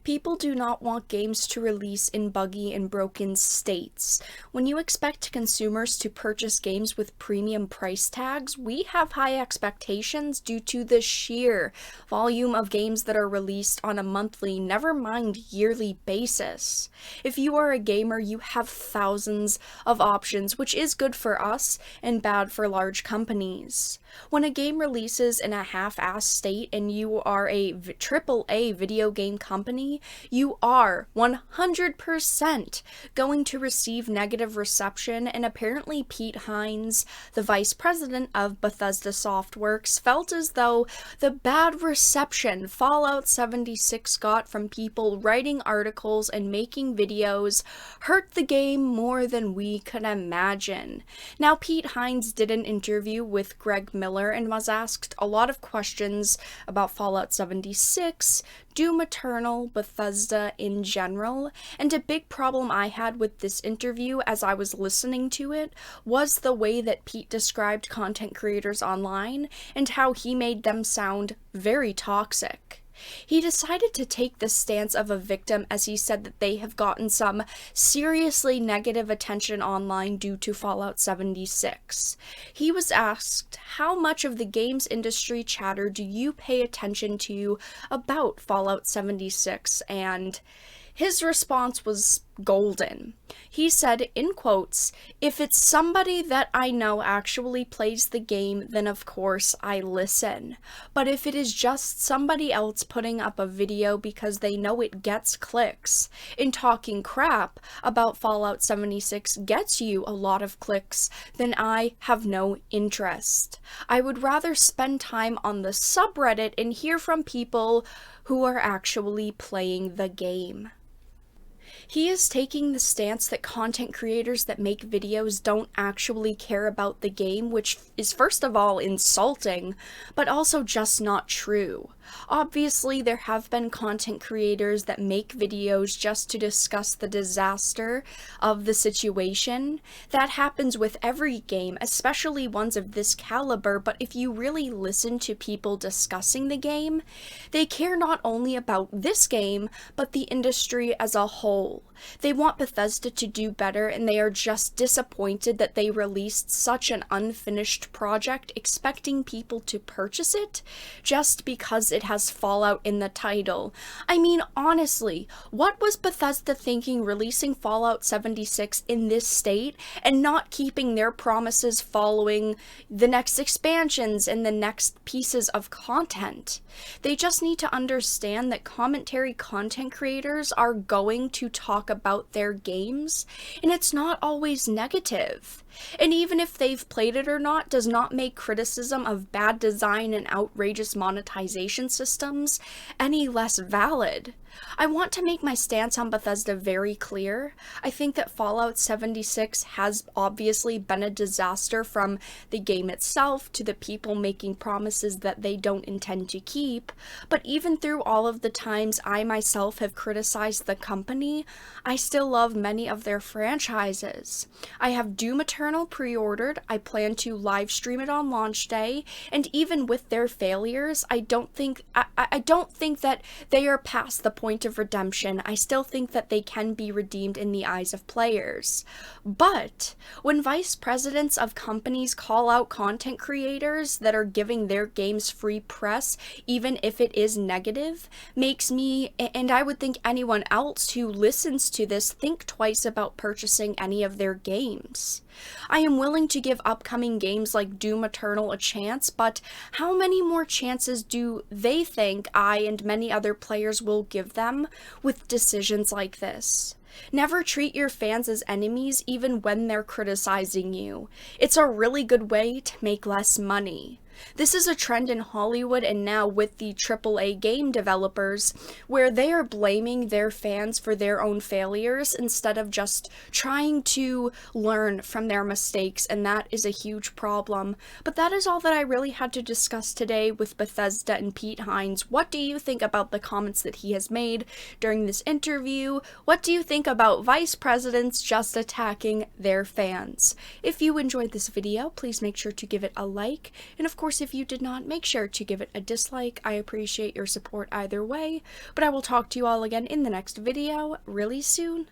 People do not want games to release in buggy and broken states. When you expect consumers to purchase games with premium price tags, we have high expectations due to the sheer volume of games that are released on a monthly, never mind yearly basis. If you are a gamer, you have thousands of options, which is good for us and bad for large companies. When a game releases in a half-assed state and you are a AAA video game company, you are 100% going to receive negative reception, and apparently Pete Hines, the vice president of Bethesda Softworks, felt as though the bad reception Fallout 76 got from people writing articles and making videos hurt the game more than we could imagine. Now, Pete Hines did an interview with Greg Miller and was asked a lot of questions about Fallout 76, Doom Eternal, Bethesda in general, and a big problem I had with this interview as I was listening to it was the way that Pete described content creators online and how he made them sound very toxic. He decided to take the stance of a victim as he said that they have gotten some seriously negative attention online due to Fallout 76. He was asked, how much of the games industry chatter do you pay attention to about Fallout 76? And his response was golden. He said, in quotes, "If it's somebody that I know actually plays the game, then of course I listen. But if it is just somebody else putting up a video because they know it gets clicks, and talking crap about Fallout 76 gets you a lot of clicks, then I have no interest. I would rather spend time on the subreddit and hear from people who are actually playing the game." He is taking the stance that content creators that make videos don't actually care about the game, which is first of all insulting, but also just not true. Obviously, there have been content creators that make videos just to discuss the disaster of the situation. That happens with every game, especially ones of this caliber, but if you really listen to people discussing the game, they care not only about this game, but the industry as a whole. They want Bethesda to do better, and they are just disappointed that they released such an unfinished project, expecting people to purchase it just because it has Fallout in the title. I mean, honestly, what was Bethesda thinking releasing Fallout 76 in this state and not keeping their promises following the next expansions and the next pieces of content? They just need to understand that commentary content creators are going to talk about their games, and it's not always negative. And even if they've played it or not, does not make criticism of bad design and outrageous monetization systems any less valid. I want to make my stance on Bethesda very clear. I think that Fallout 76 has obviously been a disaster, from the game itself to the people making promises that they don't intend to keep, but even through all of the times I myself have criticized the company, I still love many of their franchises. I have Doom Eternal pre-ordered, I plan to live stream it on launch day, and even with their failures, I don't think that they are past the point of redemption. I still think that they can be redeemed in the eyes of players. But when vice presidents of companies call out content creators that are giving their games free press, even if it is negative, makes me, and I would think anyone else who listens to this, think twice about purchasing any of their games. I am willing to give upcoming games like Doom Eternal a chance, but how many more chances do they think I and many other players will give them with decisions like this? Never treat your fans as enemies even when they're criticizing you. It's a really good way to make less money. This is a trend in Hollywood and now with the AAA game developers, where they are blaming their fans for their own failures instead of just trying to learn from their mistakes, and that is a huge problem. But that is all that I really had to discuss today with Bethesda and Pete Hines. What do you think about the comments that he has made during this interview? What do you think about vice presidents just attacking their fans? If you enjoyed this video, please make sure to give it a like, and of course, course, if you did not, make sure to give it a dislike. I appreciate your support either way, but I will talk to you all again in the next video really soon.